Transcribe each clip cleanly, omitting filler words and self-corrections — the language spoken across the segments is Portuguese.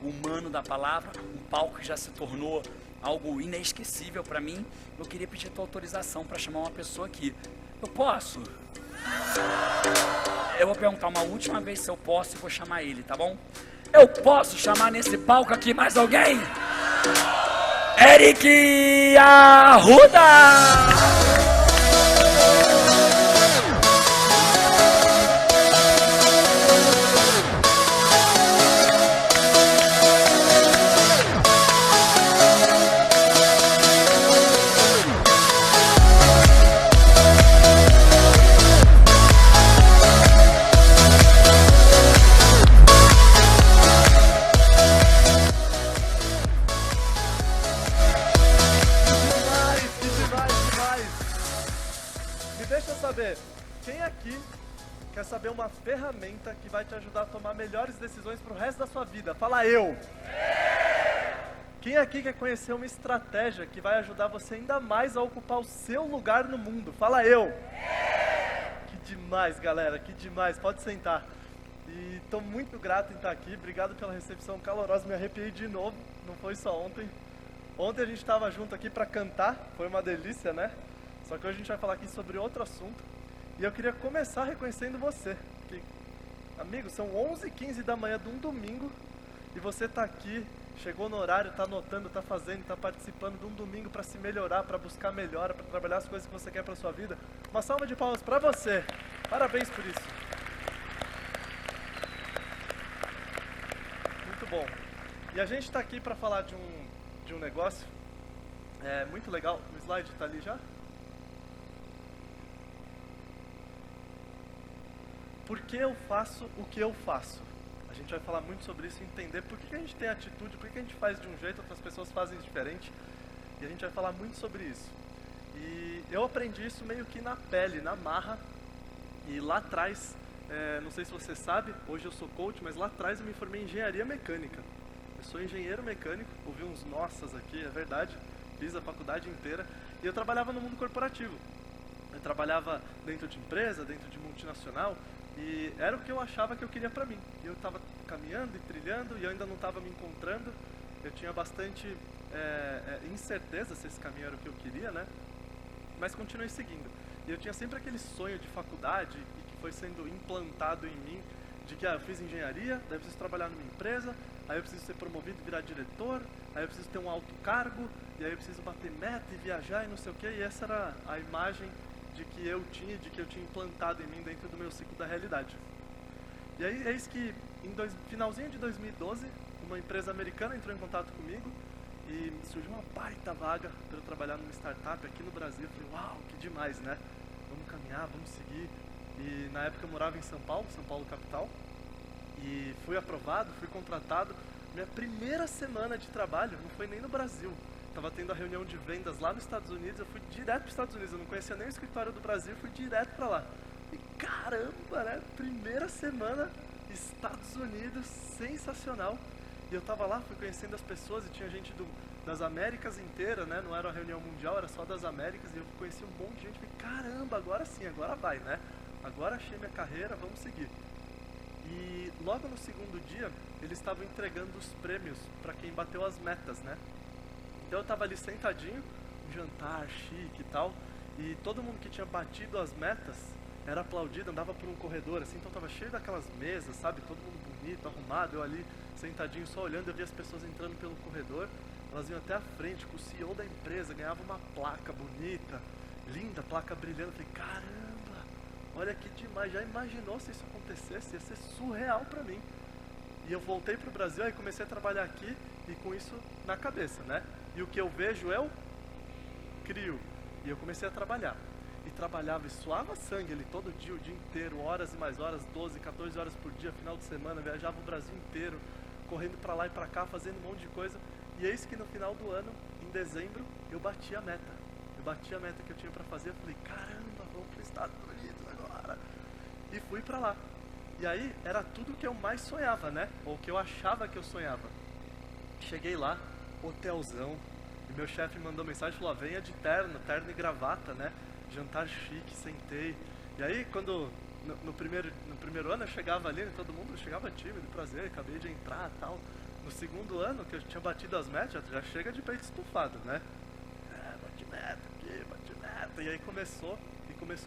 humano da palavra, um palco que já se tornou algo inesquecível para mim. Eu queria pedir a tua autorização para chamar uma pessoa aqui. Eu posso? Eu vou perguntar uma última vez se eu posso e vou chamar ele, tá bom? Eu posso chamar nesse palco aqui mais alguém? Eric Arruda! Quem aqui quer saber uma ferramenta que vai te ajudar a tomar melhores decisões para o resto da sua vida? Fala eu! Quem aqui quer conhecer uma estratégia que vai ajudar você ainda mais a ocupar o seu lugar no mundo? Fala eu! Que demais, galera, que demais. Pode sentar. E estou muito grato em estar aqui. Obrigado pela recepção calorosa. Me arrepiei de novo, não foi só ontem. Ontem a gente estava junto aqui para cantar, foi uma delícia, né? Só que hoje a gente vai falar aqui sobre outro assunto. E eu queria começar reconhecendo você. Que, amigo, são 11h15 da manhã de um domingo e você está aqui, chegou no horário, está anotando, está fazendo, está participando de um domingo para se melhorar, para buscar melhora, para trabalhar as coisas que você quer para sua vida. Uma salva de palmas para você. Parabéns por isso. Muito bom. E a gente está aqui para falar de um negócio muito legal. O slide está ali já? Por que eu faço o que eu faço? A gente vai falar muito sobre isso, entender por que a gente tem atitude, por que a gente faz de um jeito, outras pessoas fazem diferente. E a gente vai falar muito sobre isso. E eu aprendi isso meio que na pele, na marra. E lá atrás, não sei se você sabe, hoje eu sou coach, mas lá atrás eu me formei em engenharia mecânica. Eu sou engenheiro mecânico, ouvi uns nossas aqui, é verdade, fiz a faculdade inteira. E eu trabalhava no mundo corporativo. Eu trabalhava dentro de empresa, dentro de multinacional. E era o que eu achava que eu queria pra mim. E eu estava caminhando e trilhando e eu ainda não estava me encontrando. Eu tinha bastante incerteza se esse caminho era o que eu queria, né? Mas continuei seguindo. E eu tinha sempre aquele sonho de faculdade e que foi sendo implantado em mim de que eu fiz engenharia, daí eu preciso trabalhar numa empresa, aí eu preciso ser promovido e virar diretor, aí eu preciso ter um alto cargo, e aí eu preciso bater meta e viajar e não sei o que. E essa era a imagem de que eu tinha implantado em mim dentro do meu ciclo da realidade. E aí, eis que, finalzinho de 2012, uma empresa americana entrou em contato comigo e surgiu uma baita vaga para eu trabalhar numa startup aqui no Brasil. Eu falei, uau, que demais, né? Vamos caminhar, vamos seguir. E na época eu morava em São Paulo capital, e fui aprovado, fui contratado. Minha primeira semana de trabalho não foi nem no Brasil. Estava tendo a reunião de vendas lá nos Estados Unidos, eu fui direto para os Estados Unidos, eu não conhecia nem o escritório do Brasil, fui direto para lá. E caramba, né? Primeira semana, Estados Unidos, sensacional. E eu estava lá, fui conhecendo as pessoas e tinha gente das Américas inteira, né? Não era uma reunião mundial, era só das Américas. E eu conheci um monte de gente, falei, caramba, agora sim, agora vai, né? Agora achei minha carreira, vamos seguir. E logo no segundo dia, eles estavam entregando os prêmios para quem bateu as metas, né? Então eu estava ali sentadinho, um jantar chique e tal, e todo mundo que tinha batido as metas era aplaudido, andava por um corredor assim, então estava cheio daquelas mesas, sabe, todo mundo bonito, arrumado, eu ali sentadinho só olhando, eu via as pessoas entrando pelo corredor, elas iam até a frente com o CEO da empresa, ganhava uma placa bonita, linda, placa brilhando, eu falei, caramba, olha que demais, já imaginou se isso acontecesse, ia ser surreal para mim. E eu voltei para o Brasil, aí comecei a trabalhar aqui e com isso na cabeça, né? E o que eu vejo eu crio. E eu comecei a trabalhar. E trabalhava e suava sangue ali todo dia, o dia inteiro, horas e mais horas, 12, 14 horas por dia, final de semana, viajava o Brasil inteiro, correndo para lá e para cá, fazendo um monte de coisa. E eis que no final do ano, em dezembro, eu bati a meta. Eu bati a meta que eu tinha para fazer, eu falei, caramba, vamos para os Estados Unidos agora. E fui para lá. E aí, era tudo que eu mais sonhava, né? Ou que eu achava que eu sonhava. Cheguei lá, hotelzão, e meu chefe mandou mensagem e falou, venha de terno e gravata, né? Jantar chique, sentei. E aí, quando, no primeiro ano eu chegava ali, todo mundo chegava tímido, prazer, acabei de entrar e tal, No segundo ano, que eu tinha batido as metas, já chega de peito estufado, né? Bati meta aqui, bati meta. E aí começou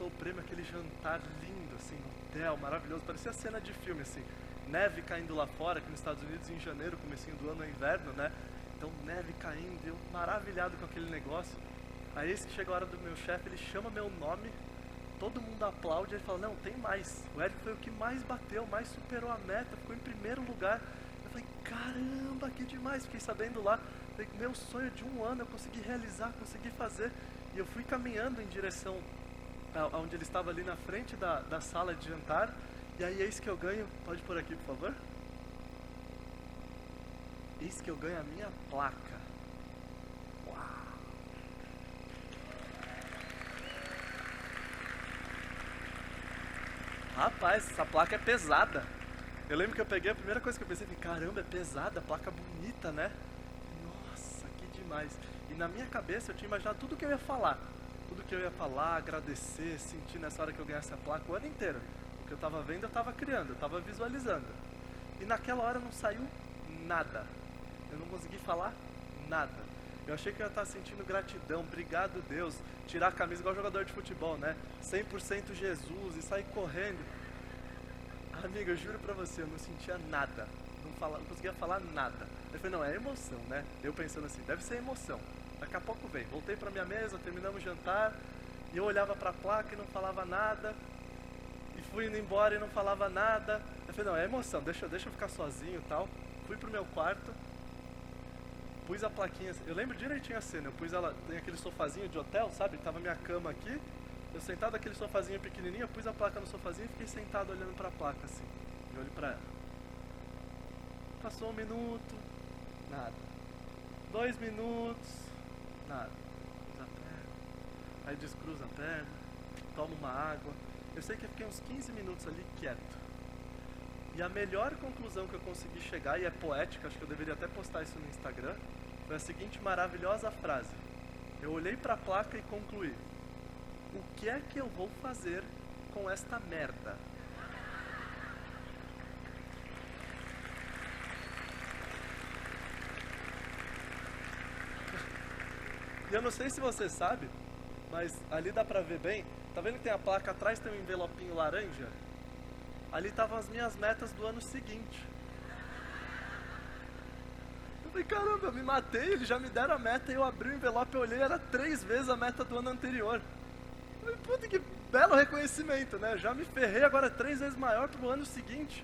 o prêmio, aquele jantar lindo, assim, no hotel, maravilhoso. Parecia cena de filme, assim. Neve caindo lá fora, aqui nos Estados Unidos, em janeiro, comecinho do ano, é inverno, né? Então, neve caindo, eu maravilhado com aquele negócio. Aí, eis que chega a hora do meu chefe, ele chama meu nome, todo mundo aplaude, ele fala, não, tem mais. O Érico foi o que mais bateu, mais superou a meta, ficou em primeiro lugar. Eu falei, caramba, que demais. Fiquei sabendo lá, falei, meu sonho de um ano eu consegui realizar, consegui fazer. E eu fui caminhando em direção aonde ele estava ali na frente da sala de jantar. E aí, eis que eu ganho, pode pôr aqui, por favor? Eis que eu ganho a minha placa. Uau! Rapaz, essa placa é pesada. Eu lembro que eu peguei, a primeira coisa que eu pensei, caramba, é pesada, placa bonita, né? Nossa, que demais. E na minha cabeça eu tinha imaginado tudo que eu ia falar. Tudo que eu ia falar, agradecer, sentir nessa hora que eu ganhasse a placa o ano inteiro. O que eu tava vendo, eu tava criando, eu tava visualizando. E naquela hora não saiu nada. Eu não consegui falar nada. Eu achei que eu ia estar sentindo gratidão, obrigado Deus, tirar a camisa igual jogador de futebol, né? 100% Jesus e sair correndo. Amiga, eu juro pra você, eu não sentia nada. Não conseguia falar nada. Eu falei, não, é emoção, né? Eu pensando assim, deve ser emoção. Daqui a pouco vem. Voltei pra minha mesa, terminamos o jantar, e eu olhava pra placa e não falava nada. E fui indo embora e não falava nada. Eu falei, não, é emoção, deixa eu ficar sozinho e tal. Fui pro meu quarto, pus a plaquinha, eu lembro direitinho a cena, eu pus ela, tem aquele sofazinho de hotel, sabe? Tava minha cama aqui, eu sentado naquele sofazinho pequenininho, eu pus a placa no sofazinho e fiquei sentado olhando pra placa assim, de olho pra ela. Passou 1 minuto, nada. 2 minutos, nada. Cruza a perna, aí descruza a perna, toma uma água. Eu sei que eu fiquei uns 15 minutos ali quieto. E a melhor conclusão que eu consegui chegar, e é poética, acho que eu deveria até postar isso no Instagram, foi a seguinte maravilhosa frase. Eu olhei para a placa e concluí: o que é que eu vou fazer com esta merda? E eu não sei se você sabe, mas ali dá pra ver bem. Tá vendo que tem a placa atrás, tem um envelopinho laranja? Ali estavam as minhas metas do ano seguinte. Eu falei, caramba, eu me matei, eles já me deram a meta e eu abri o envelope e olhei, era 3 vezes a meta do ano anterior. Eu falei, puta, que belo reconhecimento, né? Já me ferrei, agora 3 vezes maior pro ano seguinte.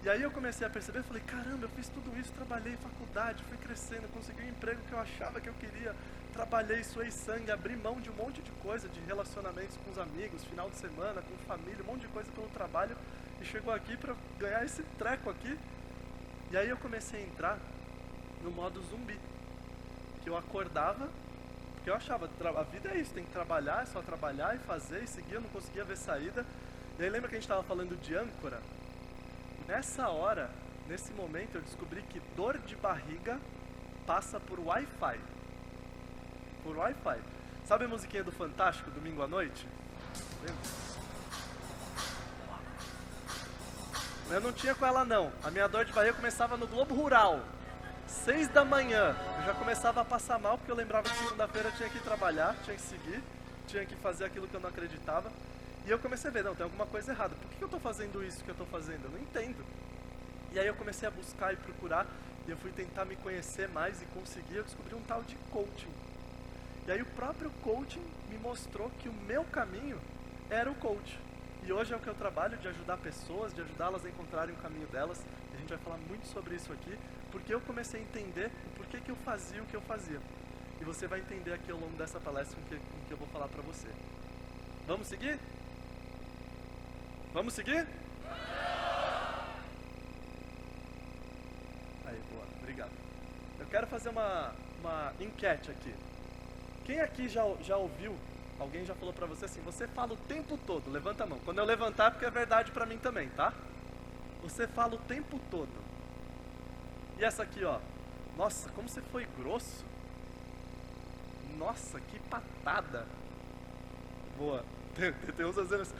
E aí eu comecei a perceber, falei, caramba, eu fiz tudo isso, trabalhei em faculdade, fui crescendo, consegui um emprego que eu achava que eu queria, trabalhei, suei sangue, abri mão de um monte de coisa, de relacionamentos com os amigos, final de semana, com família, um monte de coisa pelo trabalho, e chegou aqui pra ganhar esse treco aqui. E aí eu comecei a entrar no modo zumbi, que eu acordava, porque eu achava, a vida é isso, tem que trabalhar, é só trabalhar e fazer, e seguir, eu não conseguia ver saída. E aí lembra que a gente estava falando de âncora? Nessa hora, nesse momento, eu descobri que dor de barriga passa por Wi-Fi. Por Wi-Fi. Sabe a musiquinha do Fantástico, domingo à noite? Lembra? Eu não tinha com ela não. A minha dor de barriga começava no Globo Rural. 6 da manhã. Eu já começava a passar mal, porque eu lembrava que segunda-feira eu tinha que trabalhar, tinha que seguir, tinha que fazer aquilo que eu não acreditava. E eu comecei a ver, não, tem alguma coisa errada. Por que eu estou fazendo isso que eu estou fazendo? Eu não entendo. E aí eu comecei a buscar e procurar, e eu fui tentar me conhecer mais e conseguir, eu descobri um tal de coaching. E aí o próprio coaching me mostrou que o meu caminho era o coach. E hoje é o que eu trabalho, de ajudar pessoas, de ajudá-las a encontrarem o caminho delas. E a gente vai falar muito sobre isso aqui, porque eu comecei a entender o porquê que eu fazia o que eu fazia. E você vai entender aqui ao longo dessa palestra com que eu vou falar para você. Vamos seguir? Vamos seguir? Aí, boa, obrigado. Eu quero fazer uma enquete aqui. Quem aqui já ouviu, alguém já falou pra você assim, você fala o tempo todo, levanta a mão. Quando eu levantar é porque é verdade pra mim também, tá? Você fala o tempo todo. E essa aqui, ó. Nossa, como você foi grosso. Nossa, que patada. Boa. Tem uns fazendo assim.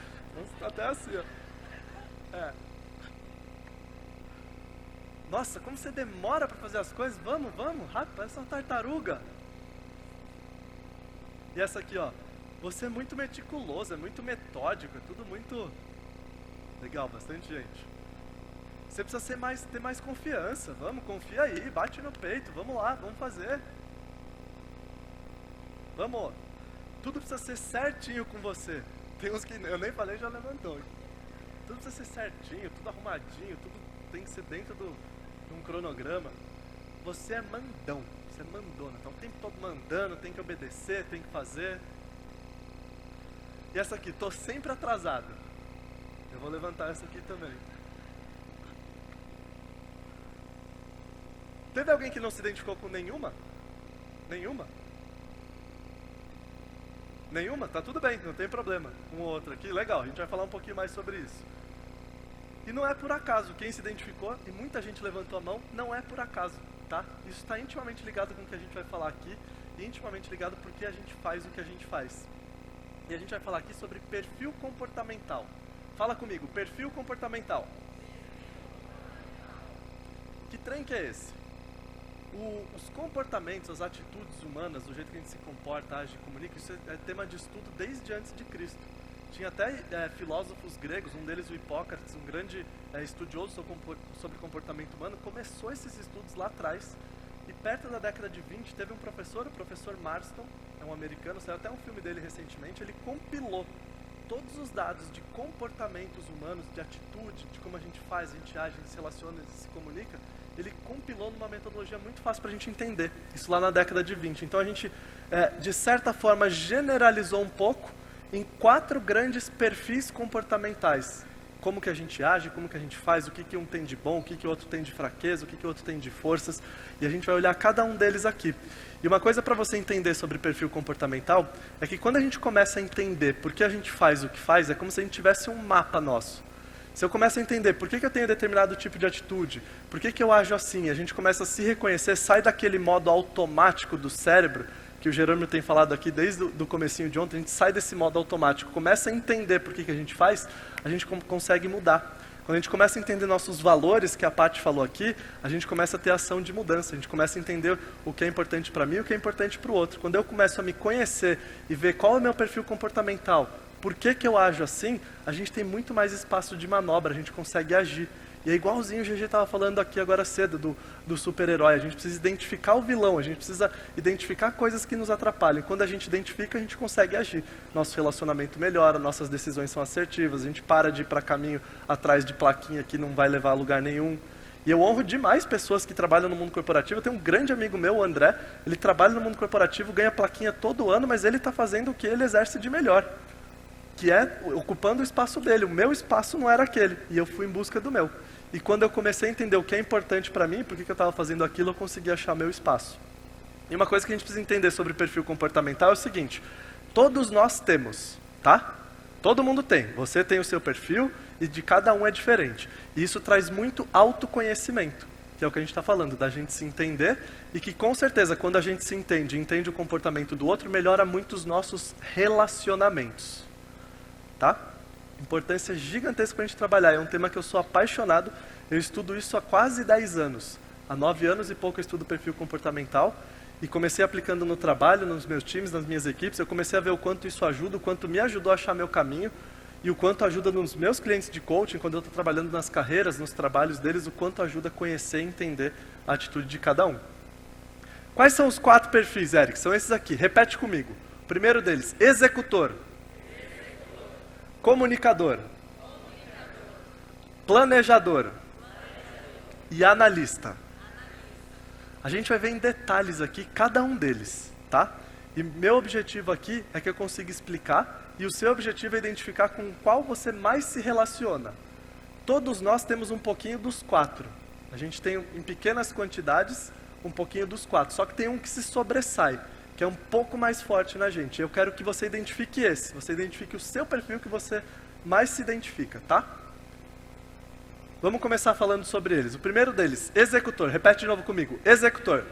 Até assim, ó. É. Nossa, como você demora para fazer as coisas. Vamos, rápido, parece uma tartaruga. E essa aqui, ó. Você é muito meticuloso, é muito metódico, é tudo muito... Legal, bastante gente. Você precisa ter mais confiança. Vamos, confia aí, bate no peito, vamos lá, vamos fazer. Vamos. Tudo precisa ser certinho com você. Tem uns que eu nem falei, já levantou. Tudo precisa ser certinho, tudo arrumadinho, tudo tem que ser dentro de um cronograma. Você é mandão, você é mandona. Então o tempo todo mandando, tem que obedecer, tem que fazer. E essa aqui, tô sempre atrasado. Eu vou levantar essa aqui também. Teve alguém que não se identificou com nenhuma? Nenhuma? Nenhuma? Tá tudo bem, não tem problema. Um ou outro aqui, legal, a gente vai falar um pouquinho mais sobre isso. E não é por acaso, quem se identificou, e muita gente levantou a mão, não é por acaso, tá? Isso está intimamente ligado com o que a gente vai falar aqui, e intimamente ligado porque a gente faz o que a gente faz. E a gente vai falar aqui sobre perfil comportamental. Fala comigo, perfil comportamental. Que trem que é esse? Os comportamentos, as atitudes humanas, o jeito que a gente se comporta, age, comunica, isso é tema de estudo desde antes de Cristo. Tinha até filósofos gregos, um deles o Hipócrates, um grande estudioso sobre comportamento humano, começou esses estudos lá atrás. E perto da década de 20 teve um professor, o professor Marston, é um americano, saiu até um filme dele recentemente, ele compilou todos os dados de comportamentos humanos, de atitude, de como a gente faz, a gente age, a gente se relaciona, a gente se comunica. Ele compilou numa metodologia muito fácil para a gente entender, isso lá na década de 20. Então a gente, de certa forma, generalizou um pouco em 4 grandes perfis comportamentais. Como que a gente age, como que a gente faz, o que que um tem de bom, o que que o outro tem de fraqueza, o que que o outro tem de forças. E a gente vai olhar cada um deles aqui. E uma coisa para você entender sobre perfil comportamental é que quando a gente começa a entender por que a gente faz o que faz, é como se a gente tivesse um mapa nosso. Se eu começo a entender por que eu tenho determinado tipo de atitude, por que eu ajo assim, a gente começa a se reconhecer, sai daquele modo automático do cérebro, que o Jerônimo tem falado aqui desde o comecinho de ontem, a gente sai desse modo automático, começa a entender por que a gente faz, a gente consegue mudar. Quando a gente começa a entender nossos valores, que a Paty falou aqui, a gente começa a ter ação de mudança, a gente começa a entender o que é importante para mim e o que é importante para o outro. Quando eu começo a me conhecer e ver qual é o meu perfil comportamental, por que eu ajo assim, a gente tem muito mais espaço de manobra, a gente consegue agir. E é igualzinho o GG estava falando aqui agora cedo, do super-herói. A gente precisa identificar o vilão, a gente precisa identificar coisas que nos atrapalham. Quando a gente identifica, a gente consegue agir. Nosso relacionamento melhora, nossas decisões são assertivas, a gente para de ir para caminho atrás de plaquinha que não vai levar a lugar nenhum. E eu honro demais pessoas que trabalham no mundo corporativo. Eu tenho um grande amigo meu, o André, ele trabalha no mundo corporativo, ganha plaquinha todo ano, mas ele está fazendo o que ele exerce de melhor, que é ocupando o espaço dele. O meu espaço não era aquele, e eu fui em busca do meu. E quando eu comecei a entender o que é importante para mim, por que eu estava fazendo aquilo, eu consegui achar meu espaço. E uma coisa que a gente precisa entender sobre perfil comportamental é o seguinte: todos nós temos, tá? Todo mundo tem. Você tem o seu perfil e de cada um é diferente. E isso traz muito autoconhecimento, que é o que a gente está falando, da gente se entender, e que com certeza quando a gente se entende e entende o comportamento do outro, melhora muito os nossos relacionamentos. Tá? Importância gigantesca para a gente trabalhar. É um tema que eu sou apaixonado. Eu estudo isso há quase 10 anos. Há 9 anos e pouco eu estudo perfil comportamental. E comecei aplicando no trabalho, nos meus times, nas minhas equipes. Eu comecei a ver o quanto isso ajuda, o quanto me ajudou a achar meu caminho. E o quanto ajuda nos meus clientes de coaching, quando eu estou trabalhando nas carreiras, nos trabalhos deles, o quanto ajuda a conhecer e entender a atitude de cada um. Quais são os 4 perfis, Eric? São esses aqui. Repete comigo. O primeiro deles, executor. Comunicador, planejador e analista. A gente vai ver em detalhes aqui cada um deles, tá? E meu objetivo aqui é que eu consiga explicar, e o seu objetivo é identificar com qual você mais se relaciona. Todos nós temos um pouquinho dos 4. A gente tem em pequenas quantidades um pouquinho dos 4, só que tem um que se sobressai, que é um pouco mais forte na gente. Eu quero que você identifique esse, você identifique o seu perfil que você mais se identifica, tá? Vamos começar falando sobre eles. O primeiro deles, executor. Repete de novo comigo, executor.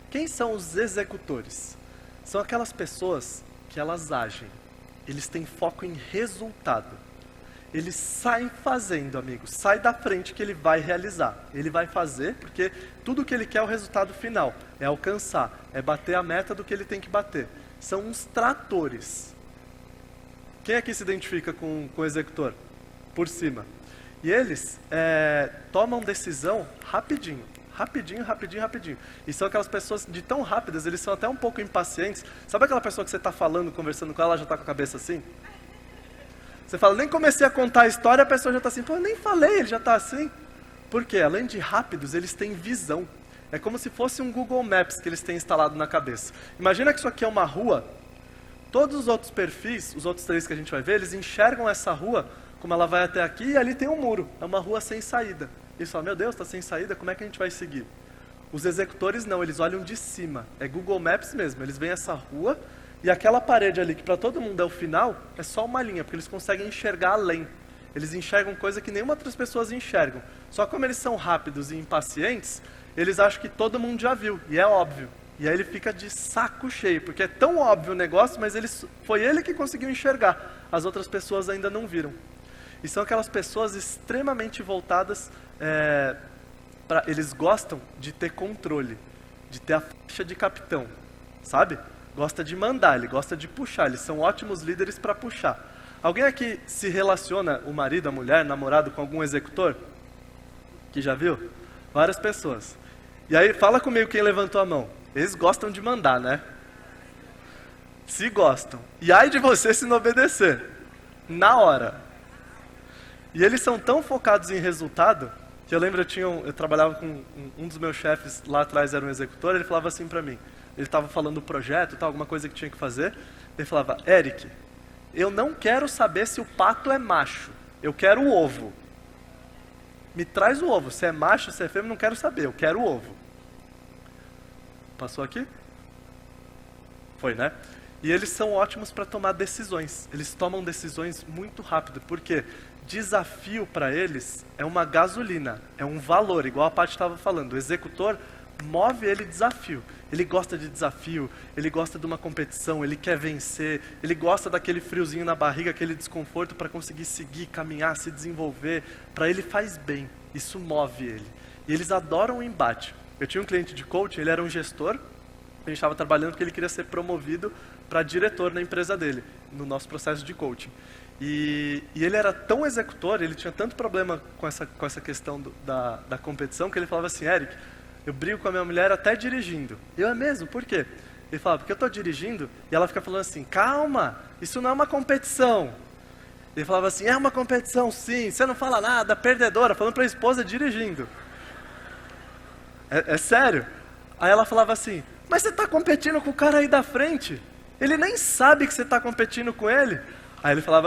Quem são os executores? São aquelas pessoas que elas agem, eles têm foco em resultado. Ele sai fazendo, amigo. Sai da frente que ele vai realizar. Ele vai fazer porque tudo que ele quer é o resultado final. É alcançar, é bater a meta do que ele tem que bater. São uns tratores. Quem aqui se identifica com o executor? Por cima. E eles tomam decisão rapidinho. Rapidinho. E são aquelas pessoas de tão rápidas, eles são até um pouco impacientes. Sabe aquela pessoa que você está falando, conversando com ela, já está com a cabeça assim? Você fala, nem comecei a contar a história, a pessoa já está assim, pô, eu nem falei, ele já está assim. Por quê? Além de rápidos, eles têm visão. É como se fosse um Google Maps que eles têm instalado na cabeça. Imagina que isso aqui é uma rua, todos os outros perfis, os outros 3 que a gente vai ver, eles enxergam essa rua como ela vai até aqui e ali tem um muro. É uma rua sem saída. Eles falam, meu Deus, está sem saída, como é que a gente vai seguir? Os executores não, eles olham de cima. É Google Maps mesmo, eles veem essa rua e aquela parede ali, que para todo mundo é o final, é só uma linha, porque eles conseguem enxergar além. Eles enxergam coisa que nenhuma outras pessoas enxergam. Só como eles são rápidos e impacientes, eles acham que todo mundo já viu, e é óbvio. E aí ele fica de saco cheio, porque é tão óbvio o negócio, mas foi ele que conseguiu enxergar. As outras pessoas ainda não viram. E são aquelas pessoas extremamente voltadas, eles gostam de ter controle, de ter a faixa de capitão, sabe? Gosta de mandar, ele gosta de puxar, eles são ótimos líderes para puxar. Alguém aqui se relaciona, o marido, a mulher, namorado, com algum executor? Que já viu? Várias pessoas. E aí, fala comigo quem levantou a mão. Eles gostam de mandar, né? Se gostam. E ai de você se não obedecer. Na hora. E eles são tão focados em resultado, que eu lembro, eu trabalhava com um dos meus chefes, lá atrás era um executor, ele falava assim pra mim, ele estava falando do projeto, alguma coisa que tinha que fazer, ele falava, Eric, eu não quero saber se o pato é macho, eu quero o ovo. Me traz o ovo, se é macho, se é fêmea, não quero saber, eu quero o ovo. Passou aqui? Foi, né? E eles são ótimos para tomar decisões, eles tomam decisões muito rápido, porque desafio para eles é uma gasolina, é um valor, igual a Paty estava falando. O executor move ele desafio. Ele gosta de desafio, ele gosta de uma competição, ele quer vencer, ele gosta daquele friozinho na barriga, aquele desconforto para conseguir seguir, caminhar, se desenvolver. Para ele faz bem, isso move ele. E eles adoram o embate. Eu tinha um cliente de coaching, ele era um gestor, a gente estava trabalhando porque ele queria ser promovido para diretor na empresa dele, no nosso processo de coaching. E ele era tão executor, ele tinha tanto problema com essa questão da competição, que ele falava assim, Eric, eu brigo com a minha mulher até dirigindo. Eu, é mesmo? Por quê? Ele falava, porque eu estou dirigindo e ela fica falando assim, calma, isso não é uma competição. Ele falava assim, é uma competição sim, você não fala nada, perdedora, falando para a esposa dirigindo. É sério? Aí ela falava assim, mas você está competindo com o cara aí da frente? Ele nem sabe que você está competindo com ele. Aí ele falava